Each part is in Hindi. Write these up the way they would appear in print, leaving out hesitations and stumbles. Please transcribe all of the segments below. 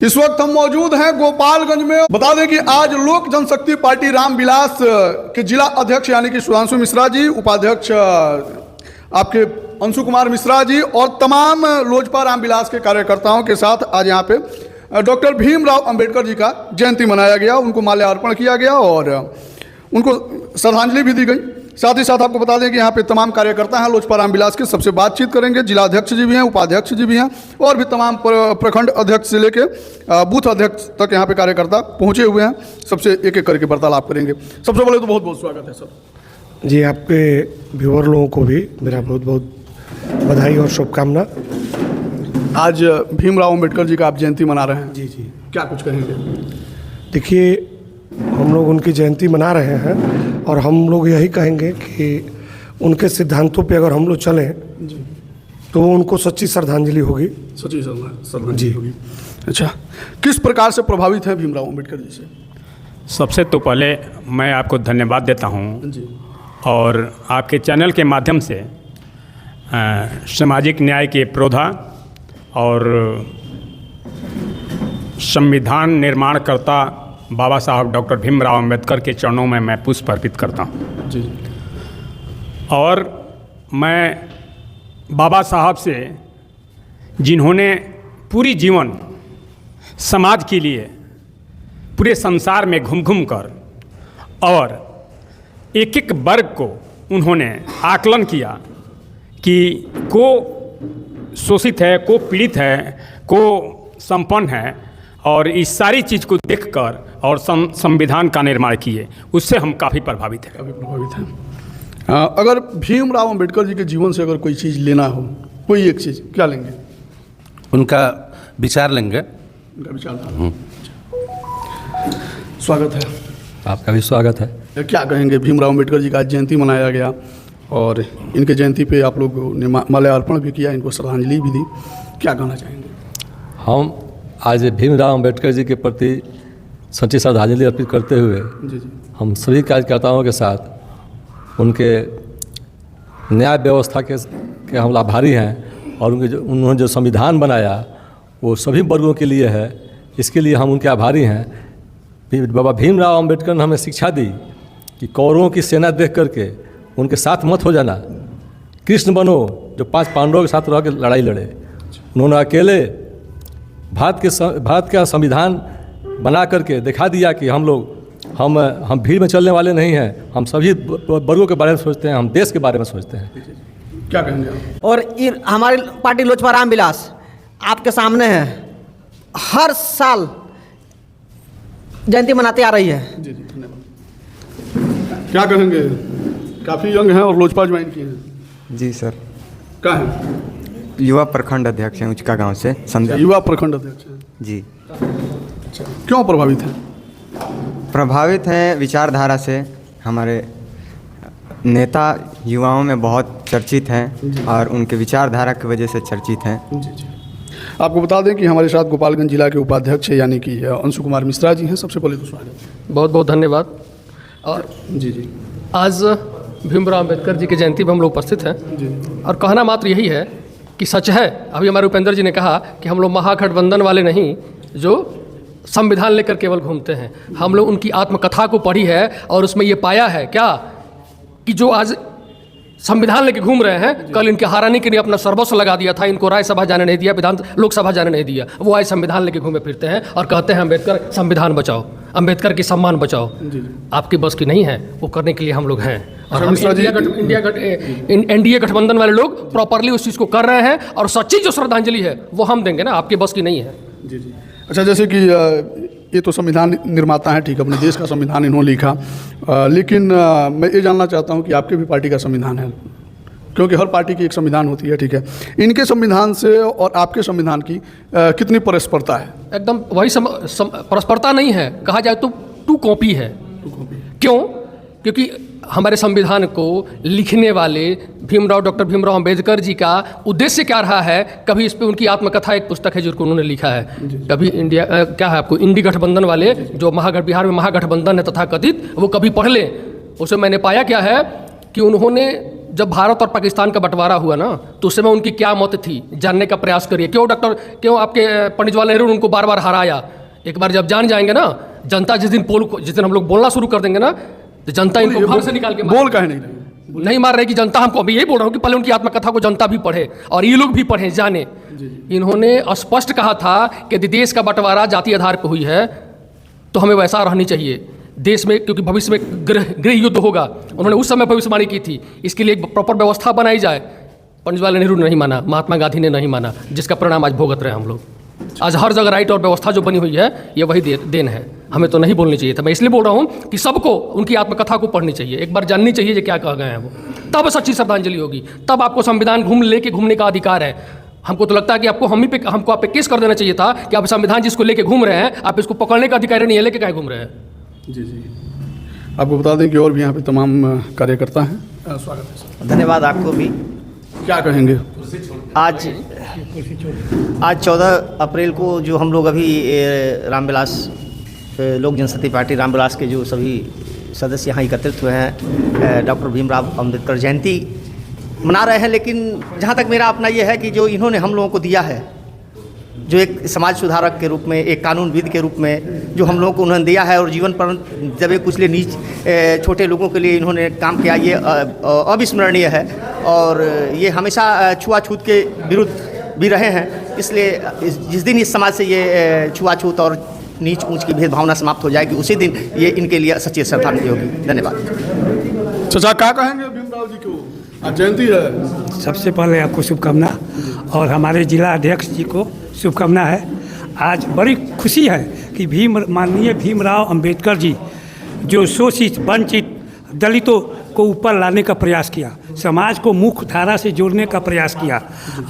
इस वक्त हम मौजूद हैं गोपालगंज में। बता दें कि आज लोक जनशक्ति पार्टी रामविलास के जिला अध्यक्ष यानी कि सुधांशु मिश्रा जी, उपाध्यक्ष आपके अंशु कुमार मिश्रा जी और तमाम लोजपा रामविलास के कार्यकर्ताओं के साथ आज यहाँ पे डॉक्टर भीमराव अंबेडकर जी का जयंती मनाया गया, उनको माल्यार्पण किया गया और उनको श्रद्धांजलि भी दी गई। साथ ही साथ आपको बता दें कि यहाँ पे तमाम कार्यकर्ता हैं लोजपा रामविलास के, सबसे बातचीत करेंगे। जिला अध्यक्ष जी भी हैं, उपाध्यक्ष जी भी हैं और भी तमाम प्रखंड अध्यक्ष से लेके बूथ अध्यक्ष तक यहाँ पे कार्यकर्ता पहुँचे हुए हैं। सबसे एक एक करके वार्तालाप करेंगे। सबसे पहले तो बहुत बहुत स्वागत है सर जी। आपके व्यूअर लोगों को भी मेरा बहुत बहुत बधाई और शुभकामना। आज भीमराव अंबेडकर जी का आप जयंती मना रहे हैं। जी जी, क्या कुछ कहेंगे? देखिए, हम लोग उनकी जयंती मना रहे हैं और हम लोग यही कहेंगे कि उनके सिद्धांतों पे अगर हम लोग चलें तो उनको सच्ची श्रद्धांजलि होगी। सच्ची श्रद्धांजलि होगी। अच्छा, किस प्रकार से प्रभावित है भीमराव अंबेडकर जी से? सबसे तो पहले मैं आपको धन्यवाद देता हूँ जी। और आपके चैनल के माध्यम से सामाजिक न्याय के प्रोधा और संविधान निर्माणकर्ता बाबा साहब डॉक्टर भीमराव अंबेडकर के चरणों में मैं पुष्प अर्पित करता हूँ। जी। और मैं बाबा साहब से, जिन्होंने पूरी जीवन समाज के लिए पूरे संसार में घूम घूम कर और एक एक वर्ग को उन्होंने आकलन किया कि को शोषित है, को पीड़ित है, को संपन्न है, और इस सारी चीज़ को देखकर और संविधान का निर्माण किए, उससे हम काफ़ी प्रभावित हैं। काफ़ी प्रभावित हैं। अगर भीमराव अंबेडकर जी के जीवन से अगर कोई चीज़ लेना हो, कोई एक चीज़, क्या लेंगे? उनका विचार लेंगे। उनका विचार। स्वागत है। आपका भी स्वागत है। क्या कहेंगे? भीमराव अंबेडकर जी का आज जयंती मनाया गया और इनके जयंती पे आप लोग ने माल्यार्पण भी किया, इनको श्रद्धांजलि भी दी, क्या कहना चाहेंगे? हम आज भीमराव अंबेडकर जी के प्रति सच्ची श्रद्धांजलि अर्पित करते हुए जी जी। हम सभी कार्यकर्ताओं के साथ उनके न्याय व्यवस्था के हम आभारी हैं और उन्होंने जो संविधान बनाया वो सभी वर्गों के लिए है, इसके लिए हम उनके आभारी हैं। बाबा भीमराव अंबेडकर ने हमें शिक्षा दी कि कौरवों की सेना देख करके उनके साथ मत हो जाना, कृष्ण बनो जो 5 पांडवों के साथ रह के लड़ाई लड़े। उन्होंने अकेले भारत का संविधान बना करके दिखा दिया कि हम भीड़ में चलने वाले नहीं हैं, हम सभी वर्गों के बारे में सोचते हैं, हम देश के बारे में सोचते हैं। क्या कहेंगे आप? और हमारी पार्टी लोजपा रामविलास आपके सामने है, हर साल जयंती मनाते आ रही है। जी जी, धन्यवाद। क्या कहेंगे? काफ़ी यंग हैं और लोजपा ज्वाइन किए हैं। जी सर। क्या है? युवा प्रखंड अध्यक्ष हैं उचका गांव से। युवा प्रखंड अध्यक्ष हैं जी। अच्छा, क्यों प्रभावित हैं? प्रभावित हैं विचारधारा से। हमारे नेता युवाओं में बहुत चर्चित हैं और उनके विचारधारा की वजह से चर्चित हैं। जी जी। आपको बता दें कि हमारे साथ गोपालगंज जिला के उपाध्यक्ष यानी कि अंशु कुमार मिश्रा जी हैं। सबसे पहले तो स्वागत। बहुत बहुत धन्यवाद। और जी जी, आज भीमराव अंबेडकर जी की जयंती पर हम लोग उपस्थित हैं जी। और कहना मात्र यही है कि सच है, अभी हमारे उपेंद्र जी ने कहा कि हम लोग महागठबंधन वाले नहीं जो संविधान लेकर केवल घूमते हैं। हम लोग उनकी आत्मकथा को पढ़ी है और उसमें ये पाया है क्या कि जो आज संविधान लेके घूम रहे हैं, कल इनके हाराने के लिए अपना सर्वस्व लगा दिया था, इनको राज्यसभा जाने नहीं दिया, लोकसभा जाने नहीं दिया, वो आज संविधान लेके घूमे फिरते हैं और कहते हैं अम्बेडकर संविधान बचाओ, अम्बेडकर की सम्मान बचाओ। आपकी बस की नहीं है, वो करने के लिए हम लोग हैं और हम एनडीए गठबंधन वाले लोग प्रॉपरली उस चीज़ को कर रहे हैं और सच्ची जो श्रद्धांजलि है वो हम देंगे ना, आपकी बस की नहीं है। जी जी। अच्छा, जैसे कि ये तो संविधान निर्माता हैं, ठीक है, अपने देश का संविधान इन्होंने लिखा, लेकिन मैं ये जानना चाहता हूँ कि आपके भी पार्टी का संविधान है, क्योंकि हर पार्टी की एक संविधान होती है, ठीक है। इनके संविधान से और आपके संविधान की कितनी परस्परता है? एकदम वही परस्परता नहीं है, कहा जाए तो टू कॉपी है। क्यों? क्योंकि हमारे संविधान को लिखने वाले डॉक्टर भीमराव अंबेडकर जी का उद्देश्य क्या रहा है, कभी इस पे उनकी आत्मकथा एक पुस्तक है जिसको उन्होंने लिखा है, कभी इंडिया क्या है आपको इंडी गठबंधन वाले जो बिहार में महागठबंधन है तथा कथित, वो कभी पढ़ लें। उसे मैंने पाया क्या है कि उन्होंने जब भारत और पाकिस्तान का बंटवारा हुआ ना, तो उस समय उनकी क्या मौत थी जानने का प्रयास करिए। क्यों आपके पंडित जवाहरलाल नेहरू ने उनको बार बार हराया। एक बार जब जान जाएंगे ना, जनता जिस दिन हम लोग बोलना शुरू कर देंगे ना, तो जनता इनको घर से निकाल के बोल कहे नहीं रहे। नहीं मार रही कि जनता हमको, अभी यही बोल रहा हूँ कि पहले उनकी आत्मकथा को जनता भी पढ़े और ये लोग भी पढ़ें, जाने। इन्होंने स्पष्ट कहा था कि यदि देश का बंटवारा जाति आधार पर हुई है तो हमें वैसा रहनी चाहिए देश में, क्योंकि भविष्य में गृह युद्ध होगा। उन्होंने उस समय भविष्यवाणी की थी, इसके लिए एक प्रॉपर व्यवस्था बनाई जाए। पंडित जवाहरलाल नेहरू ने नहीं माना, महात्मा गांधी ने नहीं माना, जिसका परिणाम आज भुगत रहे हैं हम लोग। आज हर जगह राइट और व्यवस्था जो बनी हुई है, ये वही देन है। हमें तो नहीं बोलनी चाहिए था। मैं इसलिए बोल रहा हूँ कि सबको उनकी आत्मकथा को पढ़नी चाहिए, एक बार जाननी चाहिए कि क्या कह गए हैं वो, तब सच्ची श्रद्धांजलि होगी। तब आपको संविधान घूमने का अधिकार है। हमको तो लगता है कि हमको आप पे केस कर देना चाहिए था कि आप संविधान जिसको लेके घूम रहे हैं, आप इसको पकड़ने का अधिकार नहीं है, लेके क्या घूम रहे हैं। जी जी, आपको बता दें कि और भी यहाँ पे तमाम कार्यकर्ता हैं। स्वागत है सर। धन्यवाद आपको भी। क्या कहेंगे? आज 14 अप्रैल को जो हम लोग अभी रामविलास लोक जनशक्ति पार्टी रामविलास के जो सभी सदस्य यहाँ एकत्रित हुए हैं, डॉक्टर भीमराव अंबेडकर जयंती मना रहे हैं। लेकिन जहाँ तक मेरा अपना ये है कि जो इन्होंने हम लोगों को दिया है, जो एक समाज सुधारक के रूप में, एक कानूनविद के रूप में जो हम लोगों को उन्होंने दिया है, और जीवन पर जब एक कुछ लिए नीच छोटे लोगों के लिए इन्होंने काम किया, ये अविस्मरणीय है। और ये हमेशा छुआछूत के विरुद्ध भी रहे हैं। इसलिए जिस दिन इस समाज से ये छुआछूत और नीच ऊंच की भेदभावना समाप्त हो जाएगी, उसी दिन ये इनके लिए सच्ची श्रद्धांजलि होगी। धन्यवाद। चाचा क्या कहेंगे भीमराव जी को? आज जयंती है। सबसे पहले आपको शुभकामना, और हमारे जिला अध्यक्ष जी को शुभकामना है। आज बड़ी खुशी है कि माननीय भीमराव अंबेडकर जी जो शोषित, वंचित, दलितों को ऊपर लाने का प्रयास किया, समाज को मुख्य धारा से जोड़ने का प्रयास किया,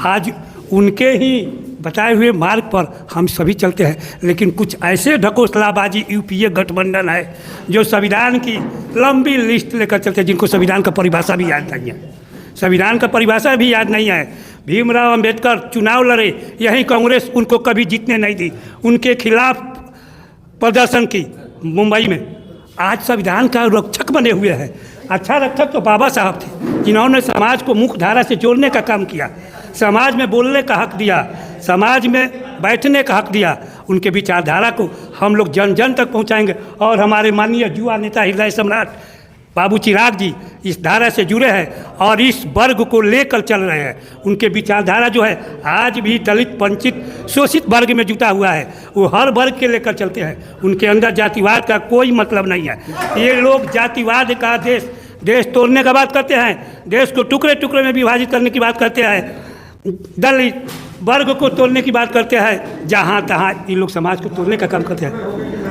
आज उनके ही बताए हुए मार्ग पर हम सभी चलते हैं। लेकिन कुछ ऐसे ढकोसलाबाजी यूपीए गठबंधन है जो संविधान की लंबी लिस्ट लेकर चलते हैं, जिनको संविधान का परिभाषा भी याद नहीं है। संविधान का परिभाषा भी याद नहीं है। भीमराव अंबेडकर चुनाव लड़े, यही कांग्रेस उनको कभी जीतने नहीं दी, उनके खिलाफ प्रदर्शन की मुंबई में। आज संविधान का रक्षक बने हुए हैं। अच्छा रक्षक तो बाबा साहब थे, जिन्होंने समाज को मुख्य धारा से जोड़ने का काम किया, समाज में बोलने का हक दिया, समाज में बैठने का हक दिया। उनके विचारधारा को हम लोग जन जन तक पहुंचाएंगे। और हमारे माननीय युवा नेता हृदय सम्राट बाबू चिराग जी इस धारा से जुड़े हैं और इस वर्ग को लेकर चल रहे हैं। उनके विचारधारा जो है आज भी दलित, वंचित, शोषित वर्ग में जुटा हुआ है, वो हर वर्ग के लेकर चलते हैं। उनके अंदर जातिवाद का कोई मतलब नहीं है। ये लोग जातिवाद का देश तोड़ने का बात करते हैं, देश को टुकड़े टुकड़े में विभाजित करने की बात करते हैं, दलित वर्ग को तोड़ने की बात करते हैं। जहाँ तहाँ ये लोग समाज को तोड़ने का काम करते हैं।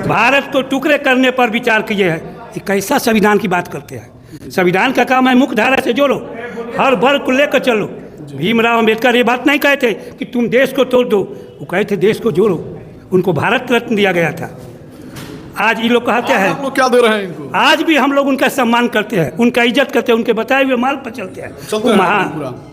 भारत को टुकड़े करने पर विचार किए हैं। ये कैसा संविधान की बात करते हैं? संविधान का काम है मुख्य धारा से जोड़ो, हर वर्ग को लेकर चलो। भीमराव अंबेडकर ये बात नहीं कहे थे कि तुम देश को तोड़ दो, वो कहे थे देश को जोड़ो। उनको भारत रत्न दिया गया था। आज ये लोग कहते हैं, आप लोग क्या दे रहे हैं इनको? आज भी हम लोग उनका सम्मान करते हैं, उनका इज्जत करते हैं, उनके बताए हुए मार्ग पर चलते हैं।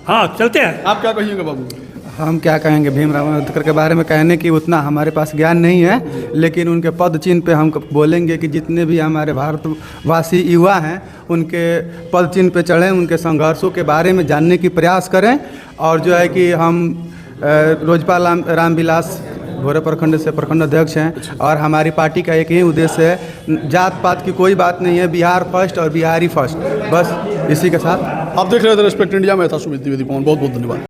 हाँ चलते हैं। आप क्या कहिएगा बाबू? हम क्या कहेंगे, भीमराव अंबेडकर के बारे में कहने की उतना हमारे पास ज्ञान नहीं है, लेकिन उनके पद चिन्ह पे हम बोलेंगे कि जितने भी हमारे भारतवासी युवा हैं उनके पद चिन्ह पे चढ़ें, उनके संघर्षों के बारे में जानने की प्रयास करें। और जो है कि हम रोजपाल रामविलास भोरे प्रखंड से प्रखंड अध्यक्ष हैं और हमारी पार्टी का एक ही उद्देश्य है, जात पात की कोई बात नहीं है, बिहार फर्स्ट और बिहारी फर्स्ट, बस इसी के साथ। आप देख रहे थे रेस्पेक्ट इंडिया में था सुमित द्विवेदी। बहुत बहुत धन्यवाद।